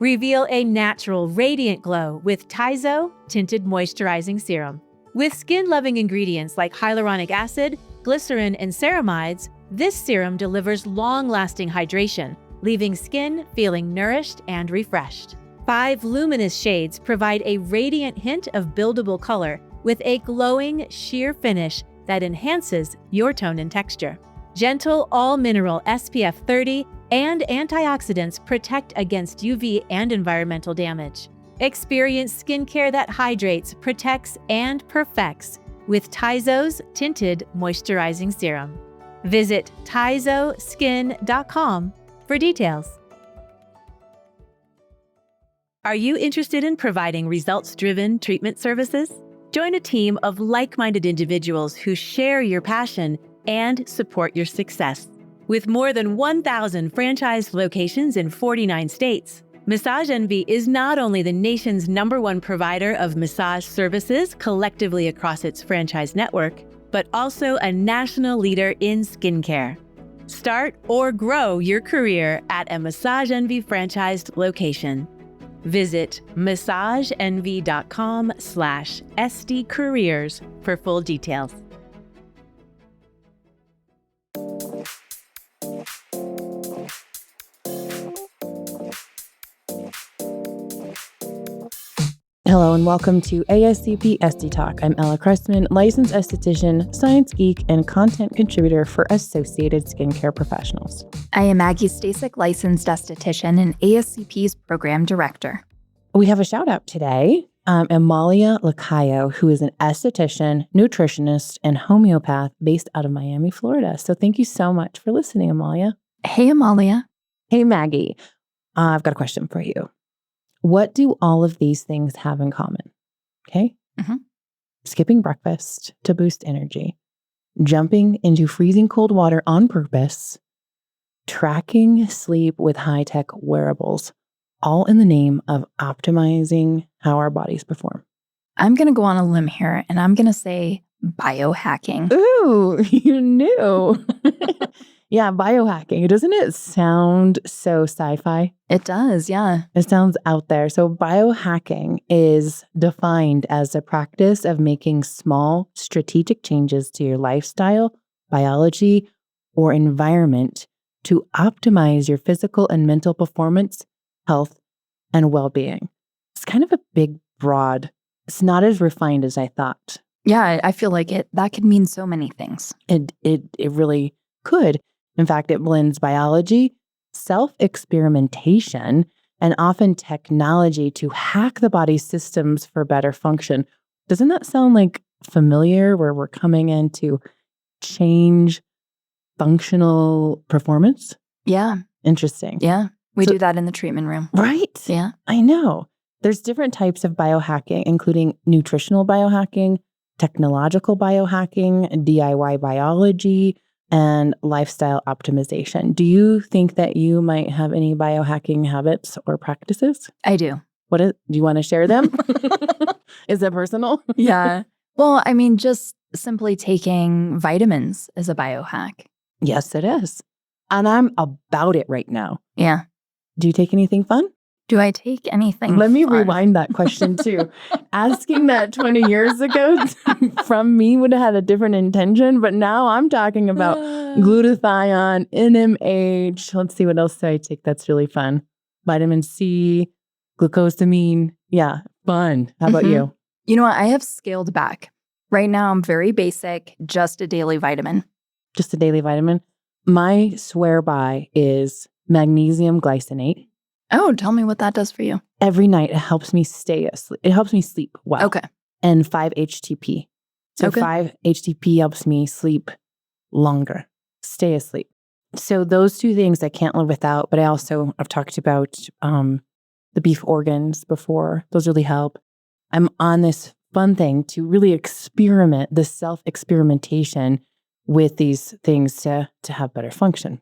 Reveal a natural, radiant glow with Tizo Tinted Moisturizing Serum. With skin-loving ingredients like hyaluronic acid, glycerin, and ceramides, this serum delivers long-lasting hydration, leaving skin feeling nourished and refreshed. 5 luminous shades provide a radiant hint of buildable color with a glowing, sheer finish that enhances your tone and texture. Gentle, all-mineral SPF 30 and antioxidants protect against UV and environmental damage. Experience skincare that hydrates, protects, and perfects with Tizo's Tinted Moisturizing Serum. Visit tizoskin.com for details. Are you interested in providing results-driven treatment services? Join a team of like-minded individuals who share your passion and support your success. With more than 1,000 franchised locations in 49 states, Massage Envy is not only the nation's #1 provider of massage services collectively across its franchise network, but also a national leader in skincare. Start or grow your career at a Massage Envy franchised location. Visit massageenvy.com/SDcareers for full details. Hello and welcome to ASCP Esty Talk. I'm Ella Cressman, licensed esthetician, science geek, and content contributor for Associated Skincare Professionals. I am Maggie Staszcuk, licensed esthetician and ASCP's program director. We have a shout out today. Amalia Lacayo, who is an esthetician, nutritionist, and homeopath based out of Miami, Florida. So thank you so much for listening, Amalia. Hey, Amalia. Hey, Maggie. I've got a question for you. What do all of these things have in common? Okay. Skipping breakfast to boost energy, jumping into freezing cold water on purpose, tracking sleep with high-tech wearables, all in the name of optimizing how our bodies perform. I'm going to go on a limb here and I'm going to say biohacking. Ooh, you knew. Yeah, biohacking. Doesn't it sound so sci-fi? It does, yeah. It sounds out there. So biohacking is defined as the practice of making small strategic changes to your lifestyle, biology, or environment to optimize your physical and mental performance, health, and well-being. It's kind of a big, broad, it's not as refined as I thought. Yeah, I feel like that could mean so many things. It really could. In fact, it blends biology, self-experimentation, and often technology to hack the body's systems for better function. Doesn't that sound like familiar, where we're coming in to change functional performance? Yeah. Interesting. Yeah. We do that in the treatment room. Right? Yeah. I know. There's different types of biohacking, including nutritional biohacking, technological biohacking, DIY biology, and lifestyle optimization. Do you think that you might have any biohacking habits or practices? I do. Do you want to share them? Is it personal? Yeah. Well, I mean, just simply taking vitamins is a biohack. Yes, it is. And I'm about it right now. Yeah. Do you take anything fun? Do I take anything Let me fun? rewind that question too. Asking that 20 years ago from me would have had a different intention, but now I'm talking about glutathione, NMH. Let's see, what else do I take that's really fun? Vitamin C, glucosamine. Yeah, fun. How about you? You know what? I have scaled back. Right now, I'm very basic, just a daily vitamin. Just a daily vitamin. My swear by is magnesium glycinate. Oh, tell me what that does for you. Every night it helps me stay asleep. It helps me sleep well. Okay. And 5-HTP. So 5-HTP helps me sleep longer, stay asleep. So those two things I can't live without, but I've talked about the beef organs before. Those really help. I'm on this fun thing to really experiment, the self-experimentation with these things to have better function.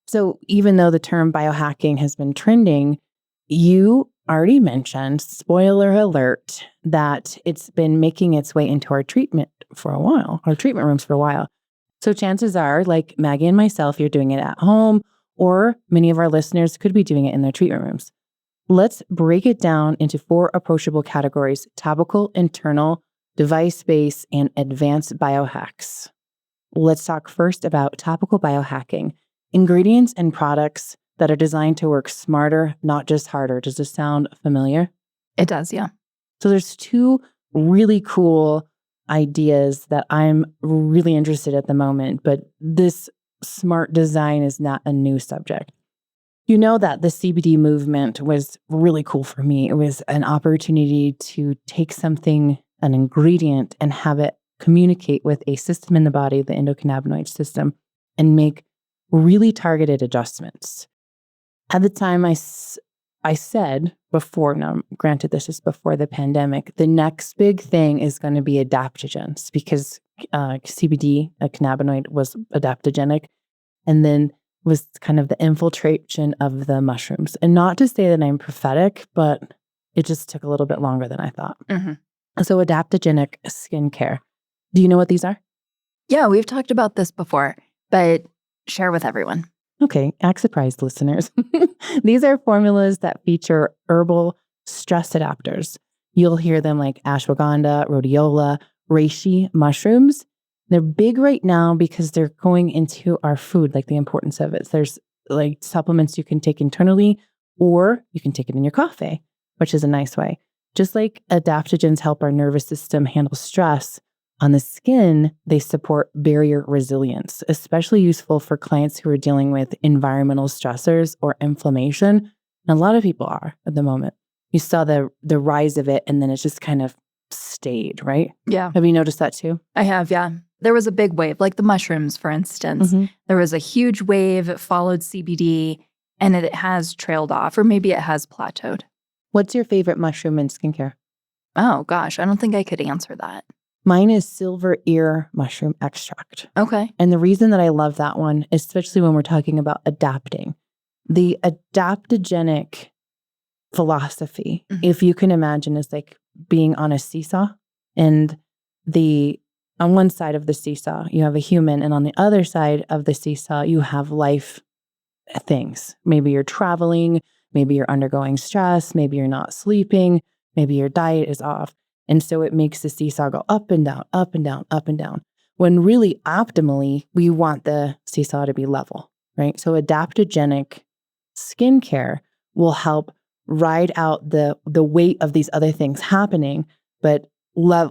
So even though the term biohacking has been trending, you already mentioned, spoiler alert, that it's been making its way into our treatment rooms for a while. So chances are, like Maggie and myself, you're doing it at home, or many of our listeners could be doing it in their treatment rooms. Let's break it down into 4 approachable categories: topical, internal, device-based, and advanced biohacks. Let's talk first about topical biohacking, ingredients and products that are designed to work smarter, not just harder. Does this sound familiar? It does, yeah. So there's 2 really cool ideas that I'm really interested at the moment, but this smart design is not a new subject. You know that the CBD movement was really cool for me. It was an opportunity to take something, an ingredient, and have it communicate with a system in the body, the endocannabinoid system, and make really targeted adjustments. At the time, I said before, now granted this is before the pandemic, the next big thing is going to be adaptogens, because CBD, a cannabinoid, was adaptogenic, and then was kind of the infiltration of the mushrooms. And not to say that I'm prophetic, but it just took a little bit longer than I thought. Mm-hmm. So adaptogenic skincare. Do you know what these are? Yeah, we've talked about this before, but share with everyone. Okay, act surprised, listeners. These are formulas that feature herbal stress adapters. You'll hear them like ashwagandha, rhodiola, reishi, mushrooms. They're big right now because they're going into our food, like the importance of it. There's like supplements you can take internally, or you can take it in your coffee, which is a nice way. Just like adaptogens help our nervous system handle stress, on the skin, they support barrier resilience, especially useful for clients who are dealing with environmental stressors or inflammation. And a lot of people are at the moment. You saw the rise of it, and then it's just kind of stayed, right? Yeah. Have you noticed that too? I have, yeah. There was a big wave, like the mushrooms, for instance. Mm-hmm. There was a huge wave, it followed CBD, and it has trailed off, or maybe it has plateaued. What's your favorite mushroom in skincare? Oh, gosh, I don't think I could answer that. Mine is silver ear mushroom extract. Okay. And the reason that I love that one, especially when we're talking about adapting, the adaptogenic philosophy, if you can imagine, is like being on a seesaw, and on one side of the seesaw, you have a human, and on the other side of the seesaw, you have life things. Maybe you're traveling, maybe you're undergoing stress, maybe you're not sleeping, maybe your diet is off. And so it makes the seesaw go up and down, up and down, up and down. When really optimally, we want the seesaw to be level, right? So adaptogenic skincare will help ride out the weight of these other things happening, but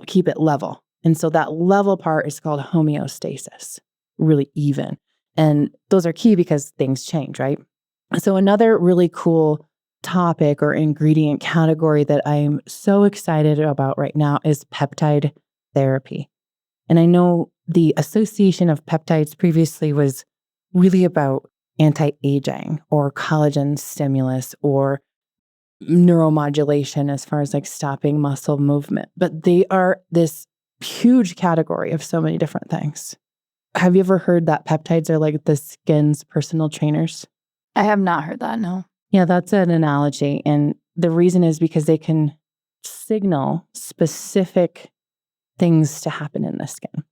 keep it level. And so that level part is called homeostasis, really even. And those are key because things change, right? So another really cool topic or ingredient category that I'm so excited about right now is peptide therapy. And I know the association of peptides previously was really about anti-aging or collagen stimulus or neuromodulation as far as like stopping muscle movement. But they are this huge category of so many different things. Have you ever heard that peptides are like the skin's personal trainers? I have not heard that, no. Yeah, that's an analogy. And the reason is because they can signal specific things to happen in the skin,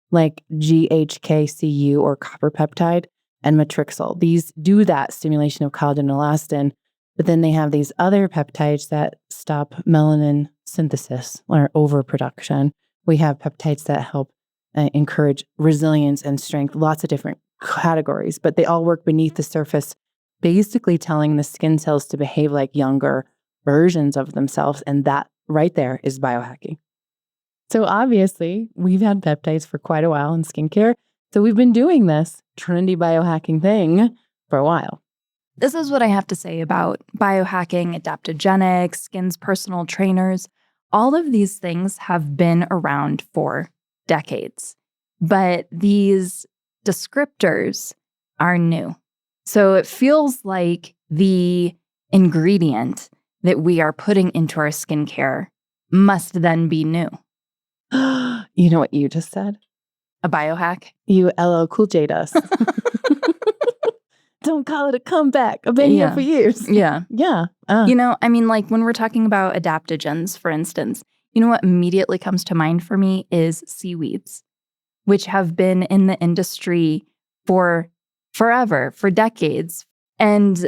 like GHKCU or copper peptide and matrixyl. These do that stimulation of collagen and elastin, but then they have these other peptides that stop melanin synthesis or overproduction. We have peptides that help encourage resilience and strength, lots of different categories, but they all work beneath the surface, basically telling the skin cells to behave like younger versions of themselves. And that right there is biohacking. So obviously, we've had peptides for quite a while in skincare. So we've been doing this trendy biohacking thing for a while. This is what I have to say about biohacking, adaptogenics, skin's personal trainers. All of these things have been around for decades, but these descriptors are new. So it feels like the ingredient that we are putting into our skincare must then be new. You know what you just said? A biohack? You LL Cool J'd us. Don't call it a comeback. I've been here for years. Yeah. Yeah. You know, I mean, like when we're talking about adaptogens, for instance, you know what immediately comes to mind for me is seaweeds, which have been in the industry for forever, for decades. And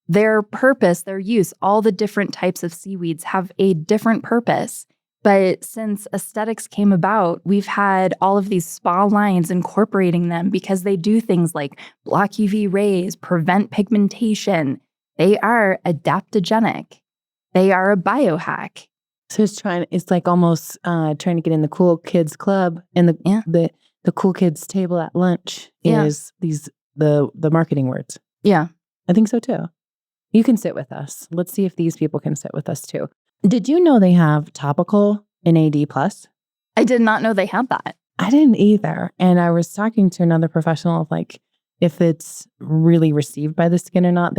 Their purpose, their use, all the different types of seaweeds have a different purpose. But since aesthetics came about, we've had all of these spa lines incorporating them because they do things like block UV rays, prevent pigmentation. They are adaptogenic. They are a biohack. So it's like almost trying to get in the cool kids club, and the cool kids table at lunch is the marketing words. Yeah. I think so too. You can sit with us. Let's see if these people can sit with us too. Did you know they have topical NAD+? I did not know they had that. I didn't either. And I was talking to another professional of like, if it's really received by the skin or not.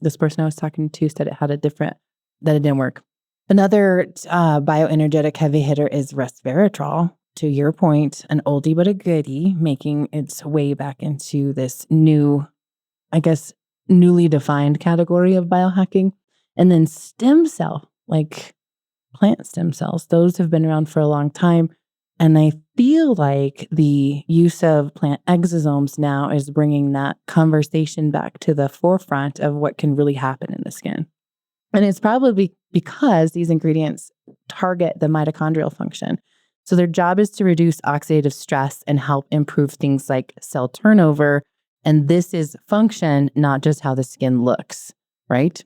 This person I was talking to said that it didn't work. Another bioenergetic heavy hitter is resveratrol. To your point, an oldie but a goodie, making its way back into this new, I guess, newly defined category of biohacking. And then stem cell, like plant stem cells, those have been around for a long time. And I feel like the use of plant exosomes now is bringing that conversation back to the forefront of what can really happen in the skin. And it's probably because these ingredients target the mitochondrial function. So their job is to reduce oxidative stress and help improve things like cell turnover. And this is function, not just how the skin looks, right?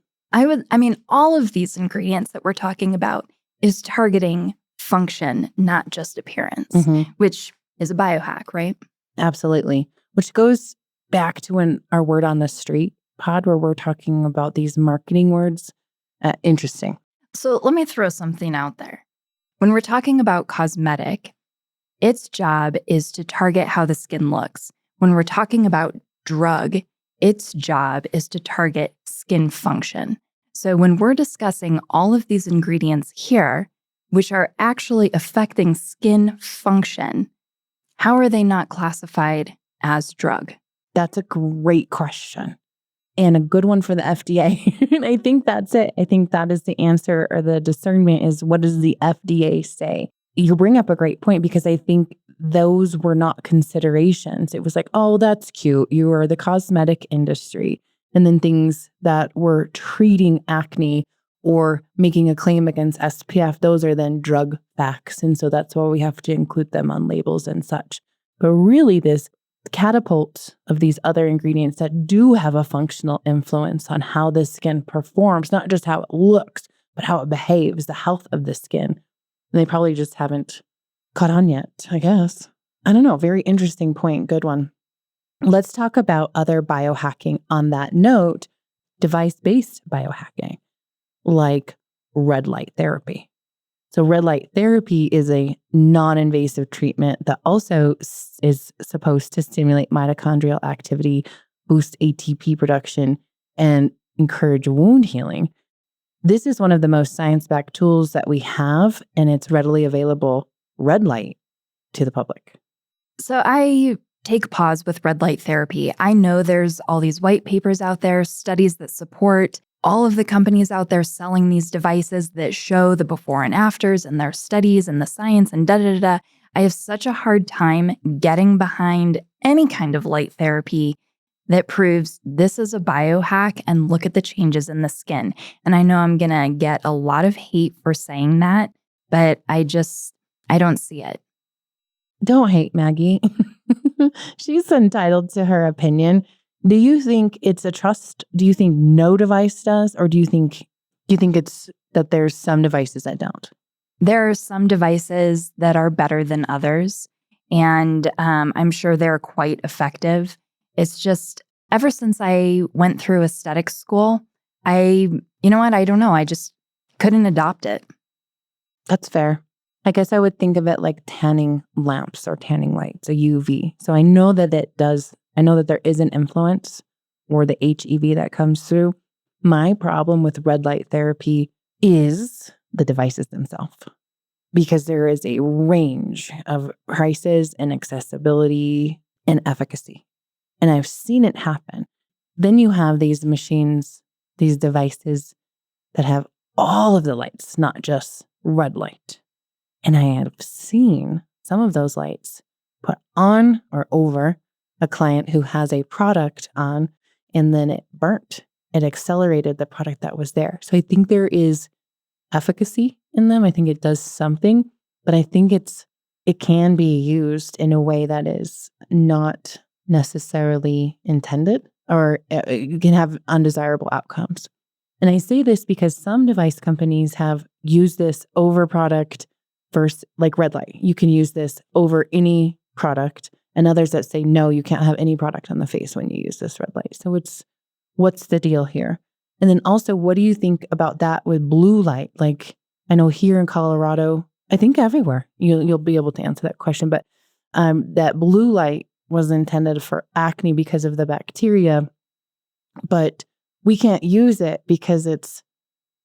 All of these ingredients that we're talking about is targeting function, not just appearance, which is a biohack, right? Absolutely. Which goes back to when our word on the street pod, where we're talking about these marketing words. Interesting. So let me throw something out there. When we're talking about cosmetic, its job is to target how the skin looks. When we're talking about drug, its job is to target skin function. So when we're discussing all of these ingredients here, which are actually affecting skin function, how are they not classified as drug? That's a great question. And a good one for the FDA. And I think that's it. I think that is the answer, or the discernment is, what does the FDA say? You bring up a great point, because I think those were not considerations. It was like, oh, that's cute. You are the cosmetic industry. And then things that were treating acne or making a claim against SPF, those are then drug facts. And so that's why we have to include them on labels and such. But really, this catapult of these other ingredients that do have a functional influence on how the skin performs, not just how it looks, but how it behaves, the health of the skin. And they probably just haven't caught on yet, I guess. I don't know. Very interesting point. Good one. Let's talk about other biohacking on that note, device-based biohacking, like red light therapy. So red light therapy is a non-invasive treatment that also is supposed to stimulate mitochondrial activity, boost ATP production, and encourage wound healing. This is one of the most science-backed tools that we have, and it's readily available red light to the public. So I take pause with red light therapy. I know there's all these white papers out there, studies that support all of the companies out there selling these devices that show the before and afters and their studies and the science and da-da-da-da. I have such a hard time getting behind any kind of light therapy that proves this is a biohack and look at the changes in the skin. And I know I'm going to get a lot of hate for saying that, but I don't see it. Don't hate Maggie. She's entitled to her opinion. Do you think it's a trust? Do you think no device does? Or do you think it's that there's some devices that don't? There are some devices that are better than others. And I'm sure they're quite effective. It's just, ever since I went through aesthetics school, you know what? I don't know. I just couldn't adopt it. That's fair. I guess I would think of it like tanning lamps or tanning lights, a UV. So I know that there is an influence, or the HEV that comes through. My problem with red light therapy is the devices themselves, because there is a range of prices and accessibility and efficacy. And I've seen it happen. Then you have these machines, these devices that have all of the lights, not just red light. And I have seen some of those lights put on or over a client who has a product on, and then it burnt it accelerated the product that was there. So I think there is efficacy in them. I think it does something, but I think it can be used in a way that is not necessarily intended, or you can have undesirable outcomes. And I say this because some device companies have used this over product versus like red light. You can use this over any product, and others that say, no, you can't have any product on the face when you use this red light. So what's the deal here? And then also, what do you think about that with blue light? Like, I know here in Colorado, I think everywhere, you'll be able to answer that question, but that blue light was intended for acne because of the bacteria, but we can't use it because it's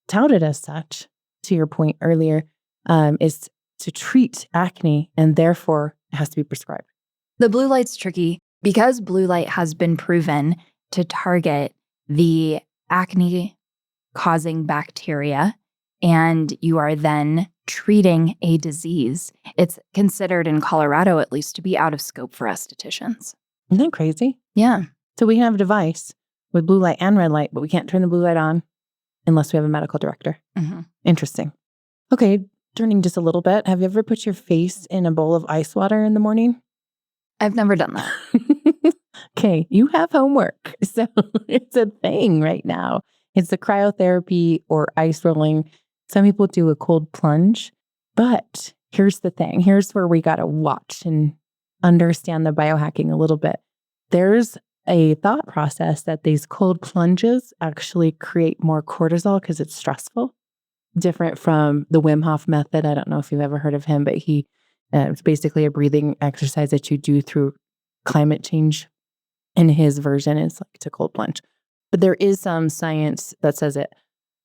touted as such, to your point earlier, is to treat acne, and therefore it has to be prescribed. The blue light's tricky because blue light has been proven to target the acne-causing bacteria, and you are then treating a disease. It's considered in Colorado, at least, to be out of scope for estheticians. Isn't that crazy? Yeah. So we have a device with blue light and red light, but we can't turn the blue light on unless we have a medical director. Mm-hmm. Interesting. Okay, turning just a little bit. Have you ever put your face in a bowl of ice water in the morning? I've never done that. Okay, you have homework. So it's a thing right now. It's the cryotherapy or ice rolling. Some people do a cold plunge, but here's the thing. Here's where we got to watch and understand the biohacking a little bit. There's a thought process that these cold plunges actually create more cortisol because it's stressful, different from the Wim Hof method. I don't know if you've ever heard of him, but it's basically a breathing exercise that you do through climate change. And his version is like to cold plunge. But there is some science that says it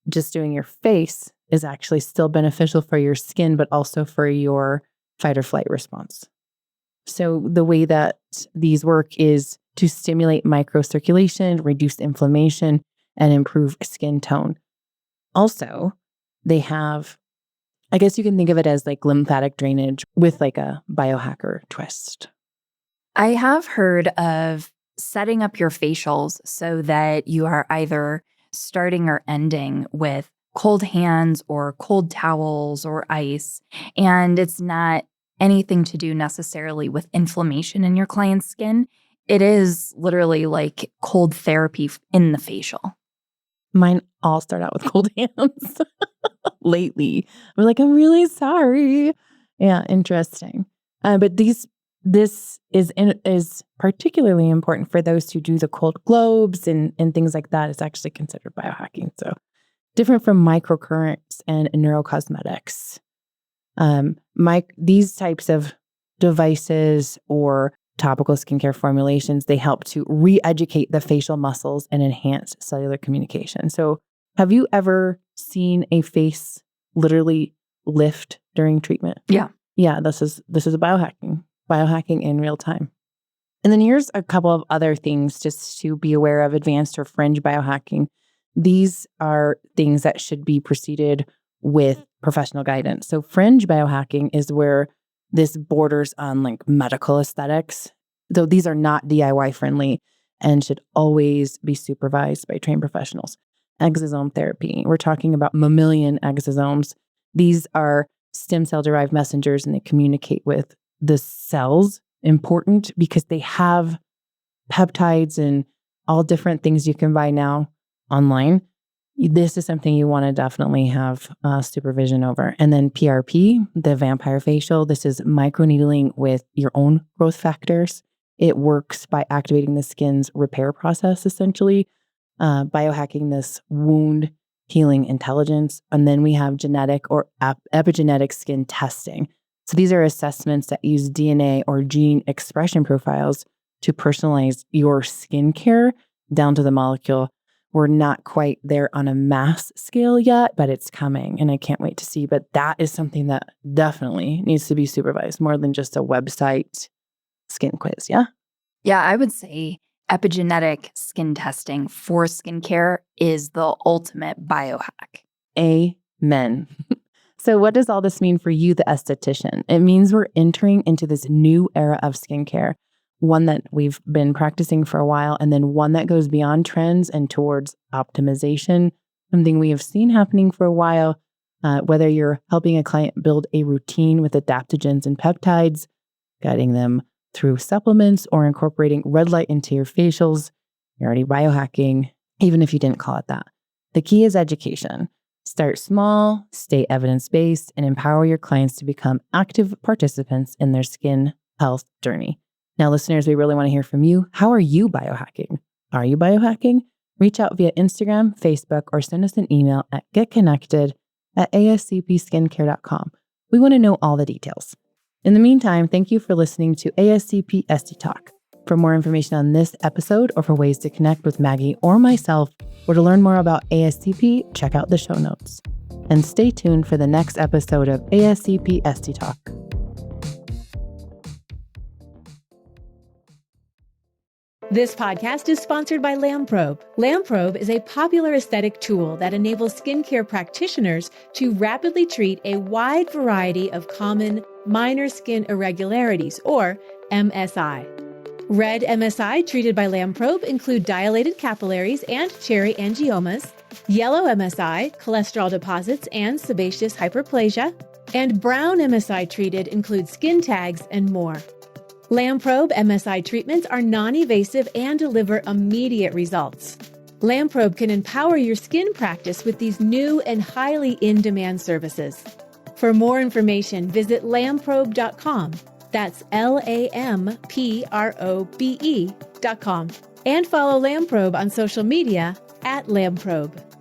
just doing your face is actually still beneficial for your skin, but also for your fight or flight response. So the way that these work is to stimulate microcirculation, reduce inflammation, and improve skin tone. Also, they have, I guess you can think of it as like lymphatic drainage with like a biohacker twist. I have heard of setting up your facials so that you are either starting or ending with cold hands or cold towels or ice. And it's not anything to do necessarily with inflammation in your client's skin. It is literally like cold therapy in the facial. Mine all start out with cold hands lately. I'm like, I'm really sorry. Yeah, interesting. But this is particularly important for those who do the cold globes and things like that. It's actually considered biohacking. So different from microcurrents and neurocosmetics. These types of devices or topical skincare formulations, they help to re-educate the facial muscles and enhance cellular communication. So have you ever seen a face literally lift during treatment? Yeah. Yeah, this is a biohacking in real time. And then here's a couple of other things just to be aware of: advanced or fringe biohacking. These are things that should be preceded with professional guidance. So fringe biohacking is where this borders on like medical aesthetics. Though these are not DIY friendly and should always be supervised by trained professionals. Exosome therapy. We're talking about mammalian exosomes. These are stem cell derived messengers, and they communicate with the cells. Important because they have peptides and all different things you can buy now online. This is something you want to definitely have supervision over. And then PRP, the vampire facial. This is microneedling with your own growth factors. It works by activating the skin's repair process, essentially, biohacking this wound healing intelligence. And then we have genetic or epigenetic skin testing. So these are assessments that use DNA or gene expression profiles to personalize your skincare down to the molecule. We're not quite there on a mass scale yet, but it's coming, and I can't wait to see. But that is something that definitely needs to be supervised more than just a website skin quiz, yeah? Yeah, I would say epigenetic skin testing for skincare is the ultimate biohack. Amen. So what does all this mean for you, the esthetician? It means we're entering into this new era of skincare one that we've been practicing for a while, and then one that goes beyond trends and towards optimization, something we have seen happening for a while, whether you're helping a client build a routine with adaptogens and peptides, guiding them through supplements, or incorporating red light into your facials. You're already biohacking, even if you didn't call it that. The key is education. Start small, stay evidence-based, and empower your clients to become active participants in their skin health journey. Now, listeners, we really want to hear from you. How are you biohacking? Are you biohacking? Reach out via Instagram, Facebook, or send us an email at getconnected@ascpskincare.com. We want to know all the details. In the meantime, thank you for listening to ASCP Esty Talk. For more information on this episode, or for ways to connect with Maggie or myself, or to learn more about ASCP, check out the show notes. And stay tuned for the next episode of ASCP Esty Talk. This podcast is sponsored by LAMPROBE. LAMPROBE is a popular aesthetic tool that enables skincare practitioners to rapidly treat a wide variety of common minor skin irregularities, or MSI. Red MSI treated by LAMPROBE include dilated capillaries and cherry angiomas, yellow MSI, cholesterol deposits and sebaceous hyperplasia, and brown MSI treated include skin tags and more. LAMPROBE MSI treatments are non-invasive and deliver immediate results. LAMPROBE can empower your skin practice with these new and highly in-demand services. For more information, visit lamprobe.com. That's LAMPROBE.com. And follow LAMPROBE on social media @LAMPROBE.